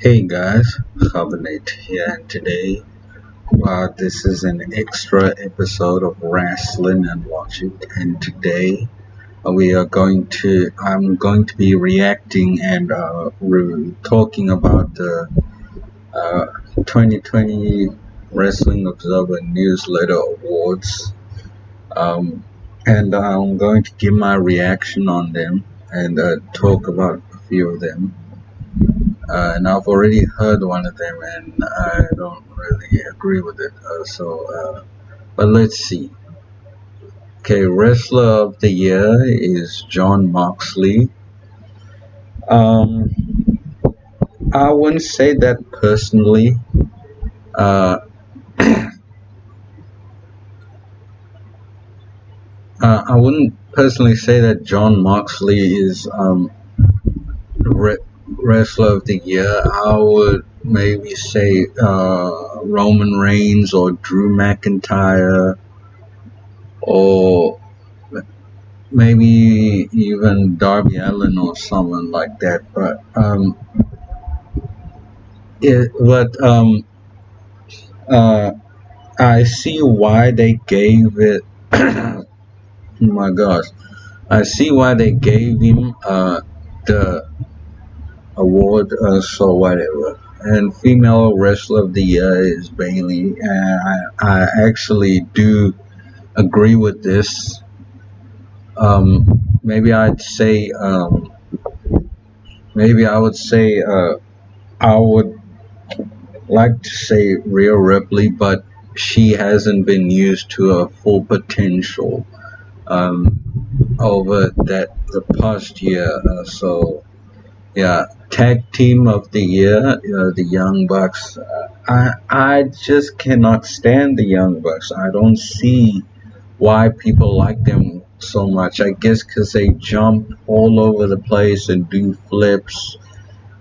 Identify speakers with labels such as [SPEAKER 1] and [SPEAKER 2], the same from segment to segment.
[SPEAKER 1] Hey guys, Kgabinator here, and today this is an extra episode of Rasslin and Logic, and today I'm going to be reacting and talking about the uh, 2020 Wrestling Observer Newsletter Awards, um, and I'm going to give my reaction on them and talk about a few of them. And I've already heard one of them, and I don't really agree with it. But let's see. Okay, Wrestler of the Year is Jon Moxley. Um, I wouldn't say that personally. Uh, I wouldn't personally say that Jon Moxley is Wrestler of the Year. I would maybe say Roman Reigns or Drew McIntyre or maybe even Darby Allin or someone like that. But uh, I see why they gave it. Oh my gosh, I see why they gave him the award. So whatever. And female wrestler of the year is Bailey, and I actually do agree with this. Maybe I'd say maybe I would say I would like to say Rhea Ripley, but she hasn't been used to her full potential over the past year. So yeah, tag team of the year, the Young Bucks. I just cannot stand the Young Bucks. I don't see why people like them so much. I guess because they jump all over the place and do flips,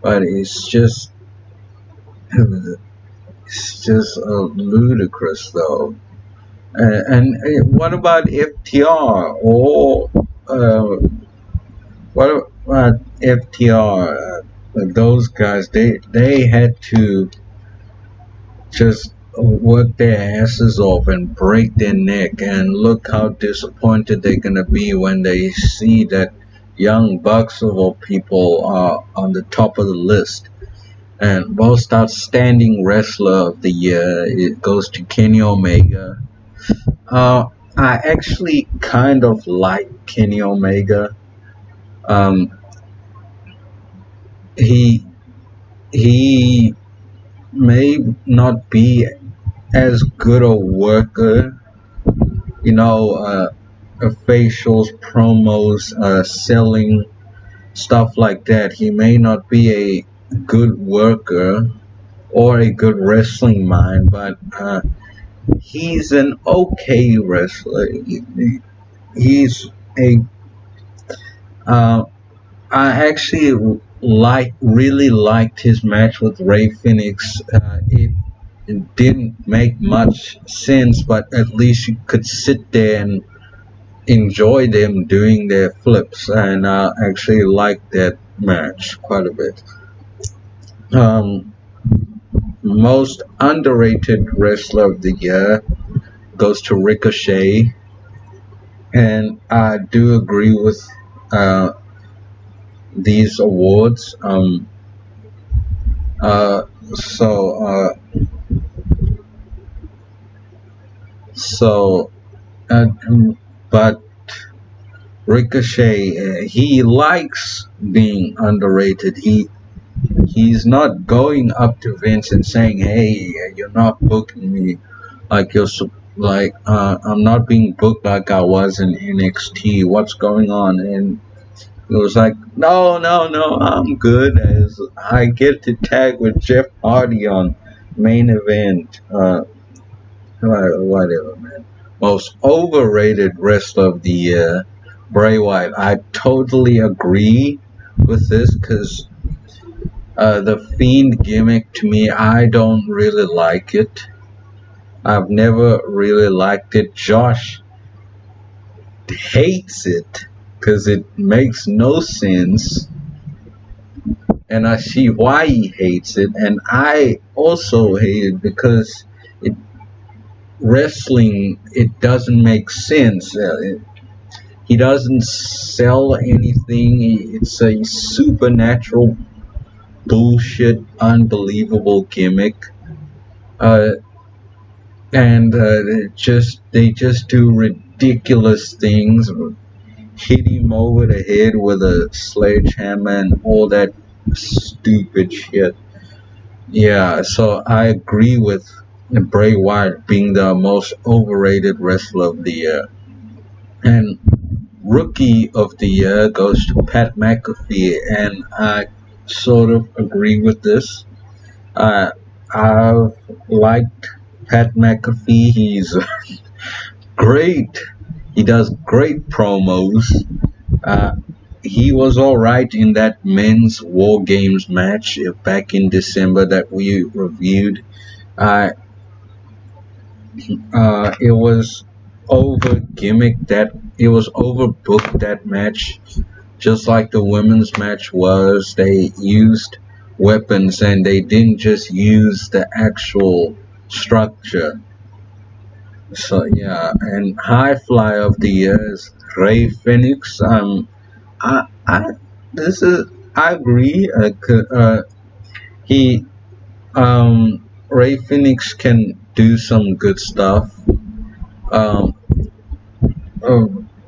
[SPEAKER 1] but it's just ludicrous though. And what about FTR or what about FTR? Those guys, they had to just work their asses off and break their neck, and look how disappointed they're gonna be when they see that Young Bucks of all people are on the top of the list. And most outstanding wrestler of the year, it goes to Kenny Omega. I actually kind of like Kenny Omega. Um, he he may not be as good a worker, facials, promos, selling stuff like that. He may not be a good worker or a good wrestling mind, but he's an okay wrestler. He's a uh, I actually really liked his match with Ray Phoenix. It didn't make much sense, but at least you could sit there and enjoy them doing their flips, and I actually liked that match quite a bit. Um, Most underrated wrestler of the year goes to Ricochet, and I do agree with uh, these awards. Uh, so, uh, so, uh, but Ricochet, he likes being underrated. He's not going up to Vince and saying, "Hey, you're not booking me like I'm not being booked like I was in NXT. What's going on?" And it was like, "No, no, no, I'm good as I get to tag with Jeff Hardy on main event." Whatever, man. Most overrated wrestler of the year, Bray Wyatt. I totally agree with this because the Fiend gimmick, to me, I don't really like it. I've never really liked it. Josh hates it because it makes no sense. and I see why he hates it, and I also hate it because it wrestling it doesn't make sense. He doesn't sell anything. It's a supernatural bullshit, unbelievable gimmick, uh, and they just do ridiculous things. Hit him over the head with a sledgehammer and all that stupid shit. Yeah, so I agree with Bray Wyatt being the most overrated wrestler of the year. And Rookie of the Year goes to Pat McAfee, and I sort of agree with this. Uh, I've liked Pat McAfee. He's great. He does great promos. Uh, he was alright in that men's War Games match back in December that we reviewed. Uh, it was over gimmick that it was overbooked that match, just like the women's match was. They used weapons and they didn't just use the actual structure. So yeah, and High Fly of the Year is Ray Phoenix. I this is I agree. He Ray Phoenix can do some good stuff. Um,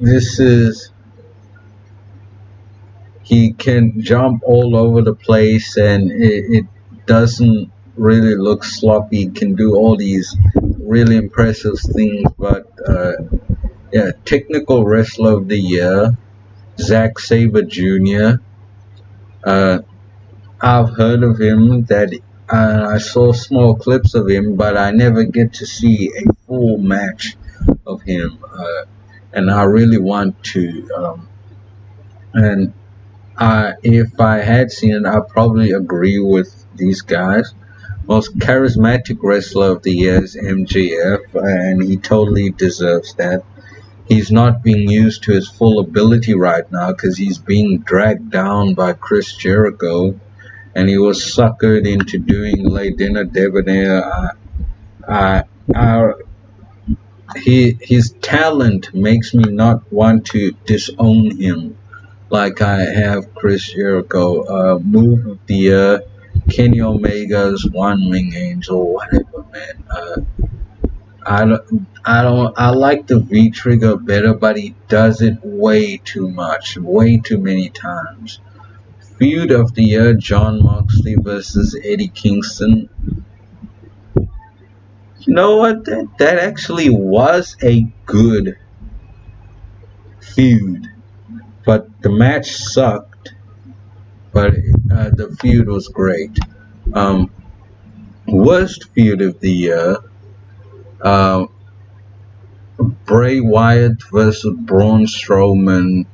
[SPEAKER 1] this is he can jump all over the place and it doesn't really look sloppy. He can do all these really impressive things, but yeah, technical wrestler of the year, Zack Saber Jr. Uh, I've heard of him. That I saw small clips of him, but I never get to see a full match of him, and I really want to. And if I had seen it, I'd probably agree with these guys. Most charismatic wrestler of the year is MJF, and he totally deserves that. He's not being used to his full ability right now because he's being dragged down by Chris Jericho, and he was suckered into doing late dinner debonair. His talent makes me not want to disown him like I have Chris Jericho. Move of the year, Kenny Omega's One Wing Angel, whatever, man. I like the V trigger better, but he does it way too much, way too many times. Feud of the year, John Moxley versus Eddie Kingston. You know what? That actually was a good feud, but the match sucked. But the feud was great. Worst feud of the year, uh, Bray Wyatt versus Braun Strowman.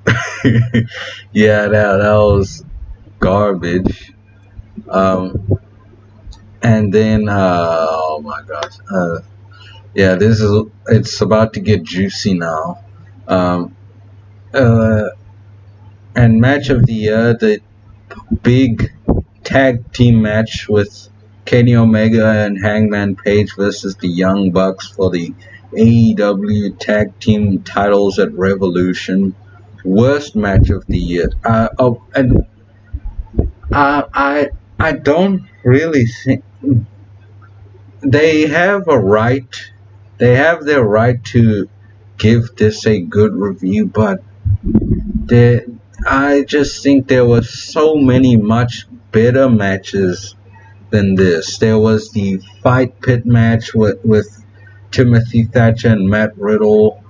[SPEAKER 1] Yeah, that was garbage. Um, and then, oh my gosh, yeah, it's about to get juicy now. Um, uh, and match of the year, the big tag team match with Kenny Omega and Hangman Page versus the Young Bucks for the AEW tag team titles at Revolution. Worst match of the year. And I don't really think they have a right. They have their right to give this a good review, but I just think there were so many much better matches than this. There was the Fight Pit match with Timothy Thatcher and Matt Riddle.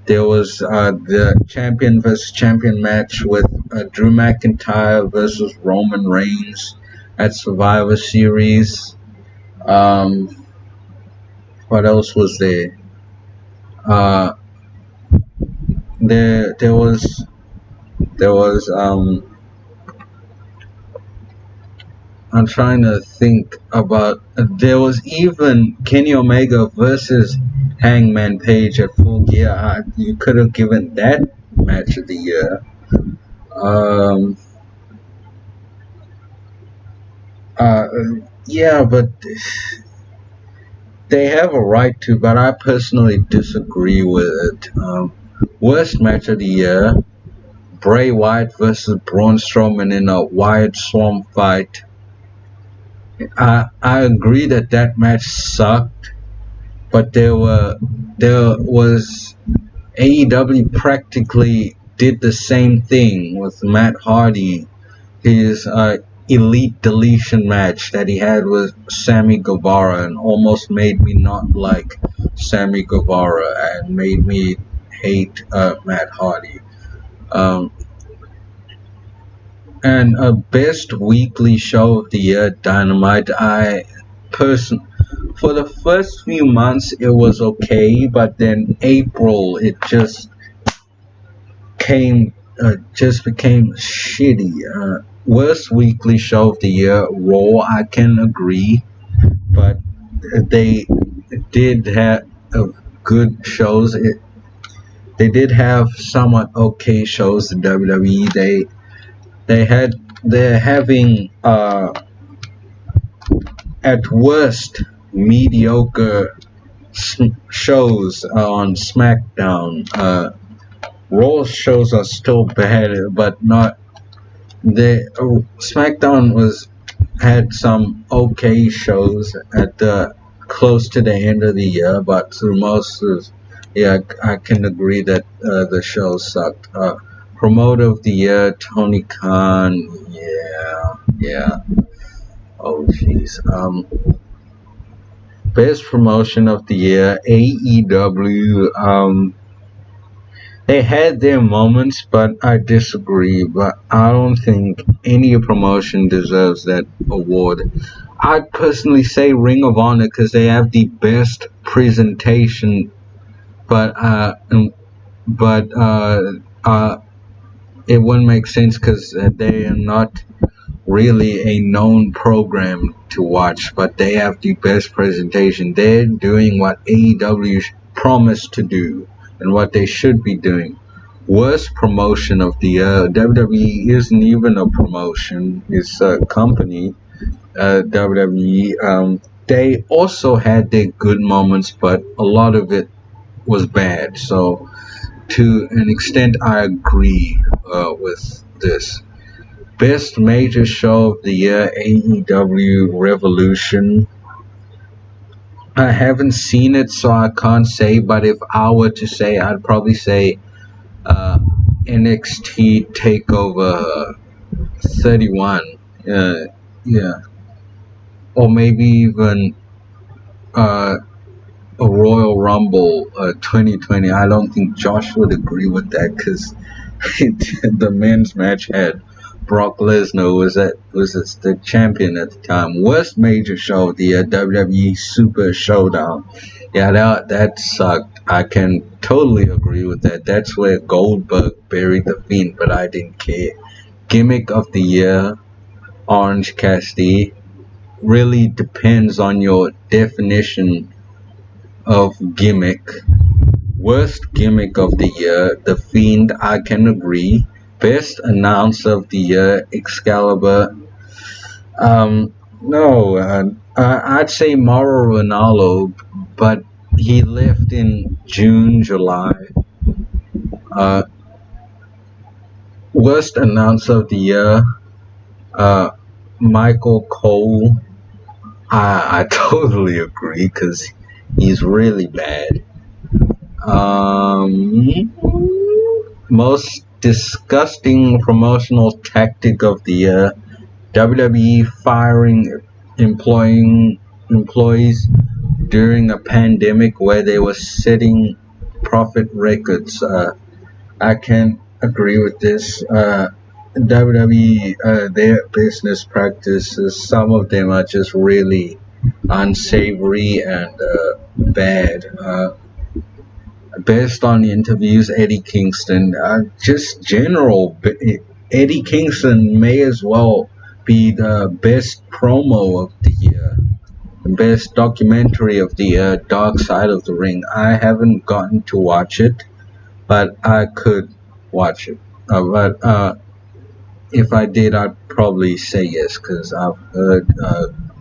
[SPEAKER 1] There was the champion versus champion match with Drew McIntyre versus Roman Reigns at Survivor Series. What else was there? Uh, there was I'm trying to think about. There was even Kenny Omega versus Hangman Page at Full Gear. You could have given that match of the year. Um, Uh, yeah, but they have a right to. But I personally disagree with it. Worst match of the year: Bray Wyatt versus Braun Strowman in a Wyatt Swamp fight. I agree that that match sucked, but there was AEW practically did the same thing with Matt Hardy, his elite deletion match that he had with Sammy Guevara, and almost made me not like Sammy Guevara and made me hate Matt Hardy. Um, and a best weekly show of the year, Dynamite. Person for the first few months it was okay, but then April it came just became shitty. Worst weekly show of the year, Raw. I can agree, but they did have good shows. They did have somewhat okay shows. The WWE they're having at worst mediocre shows on SmackDown. Raw shows are still bad, but not. The SmackDown was had some okay shows at the close to the end of the year, but through most of, yeah, I can agree that the show sucked. Promoter of the year, Tony Khan. Yeah, yeah. Oh jeez. Best promotion of the year, AEW. They had their moments, but I disagree. But I don't think any promotion deserves that award. I'd personally say Ring of Honor because they have the best presentation, but but it wouldn't make sense because they are not really a known program to watch, but they have the best presentation. They're doing what AEW promised to do and what they should be doing. Worst promotion of the year, WWE isn't even a promotion, it's a company, WWE. They also had their good moments, but a lot of it was bad. So, to an extent, I agree with this. Best major show of the year, AEW Revolution. I haven't seen it, so I can't say. But if I were to say, I'd probably say uh, NXT Takeover 31. Yeah, or maybe even uh, a Royal Rumble 2020. I don't think Josh would agree with that because the men's match had Brock Lesnar was the champion at the time. Worst major show of the year, WWE Super Showdown. Yeah, that sucked. I can totally agree with that. That's where Goldberg buried the Fiend, but I didn't care. Gimmick of the year, Orange Cassidy. Really depends on your definition of gimmick. Worst gimmick of the year, The Fiend, I can agree. Best announcer of the year, Excalibur. No, I'd say Mauro Ronaldo, but he left in June, July. Uh, Worst announcer of the year, uh, Michael Cole. I totally agree because he's really bad. Um, Most disgusting promotional tactic of the year, WWE firing employees during a pandemic where they were setting profit records. I can agree with this. WWE, their business practices, some of them are just really unsavory and bad. Based on the interviews, Eddie Kingston, just general, Eddie Kingston may as well be the best promo of the year, the best documentary of the year, Dark Side of the Ring. I haven't gotten to watch it, but I could watch it. But if I did, I'd probably say yes because I've heard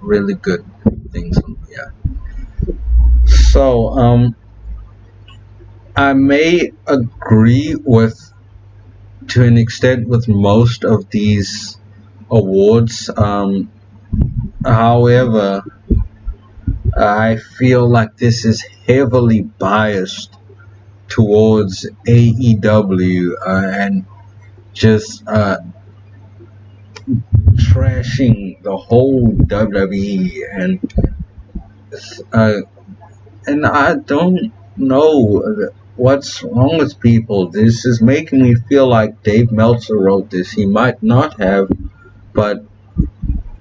[SPEAKER 1] really good things. Yeah. So I may agree with to an extent with most of these awards. However, I feel like this is heavily biased towards AEW and just trashing the whole WWE uh, and I don't know what's wrong with people. This is making me feel like Dave Meltzer wrote this. He might not have, but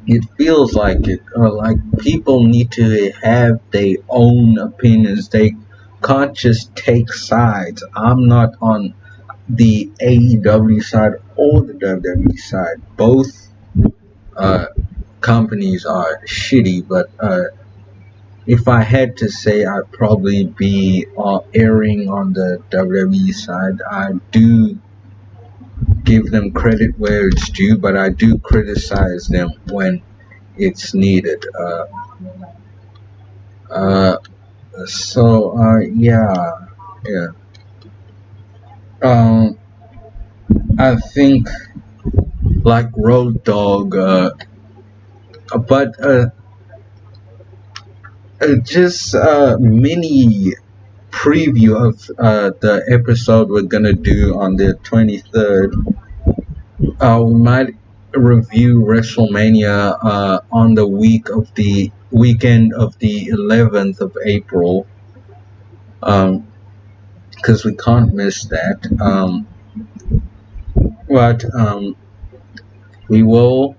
[SPEAKER 1] it feels like it. Like people need to have their own opinions. They can't just take sides. I'm not on the AEW side or the WWE side. Both uh, companies are shitty, but if I had to say, I'd probably be erring on the WWE side. I do give them credit where it's due, but I do criticize them when it's needed. Uh, yeah, yeah. Um, I think like Road Dogg, but just mini preview of the episode we're gonna do on the 23rd. We might review WrestleMania on the weekend of the 11th of April, because we can't miss that. But we will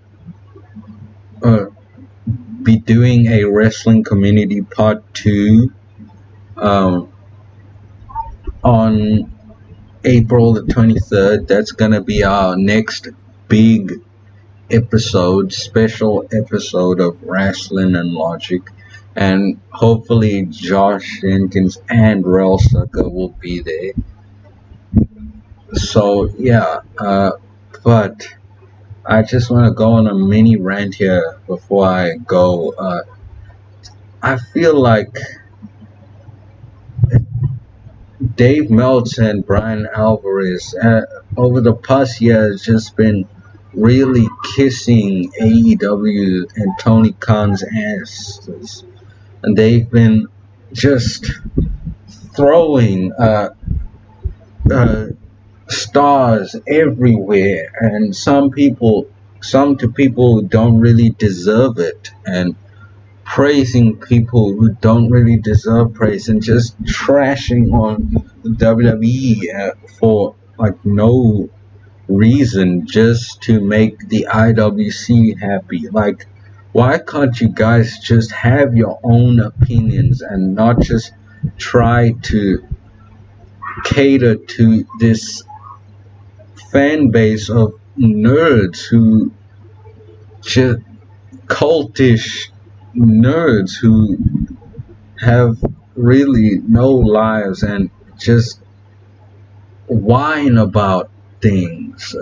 [SPEAKER 1] uh, be doing a wrestling community part 2 um, on April the 23rd. That's gonna be our next big special episode of Rasslin and Logic, and hopefully Josh Jenkins and Rel Sucker will be there. So yeah, but I just want to go on a mini rant here before I go. I feel like Dave Meltzer and Bryan Alvarez over the past year has just been really kissing AEW and Tony Khan's asses, and they've been just throwing stars everywhere, and some to people who don't really deserve it, and praising people who don't really deserve praise, and just trashing on the WWE for like no reason, just to make the IWC happy. Like, why can't you guys just have your own opinions and not just try to cater to this fan base of nerds who just cultish nerds who have really no lives and just whine about things.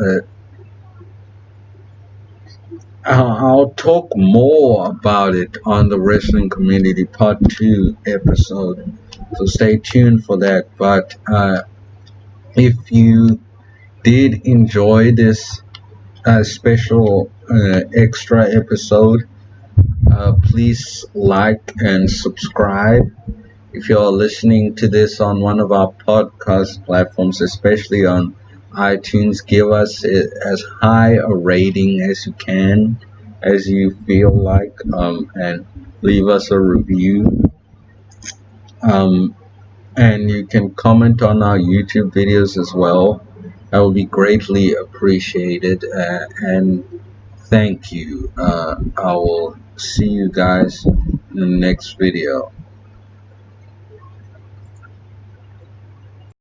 [SPEAKER 1] I'll talk more about it on the Wrestling Community Part 2 episode, so stay tuned for that. But if you did enjoy this special extra episode, please like and subscribe. If you're listening to this on one of our podcast platforms, especially on iTunes, give us as high a rating as you can, as you feel like, and leave us a review. And you can comment on our YouTube videos as well. That would be greatly appreciated. And thank you. I will see you guys in the next video.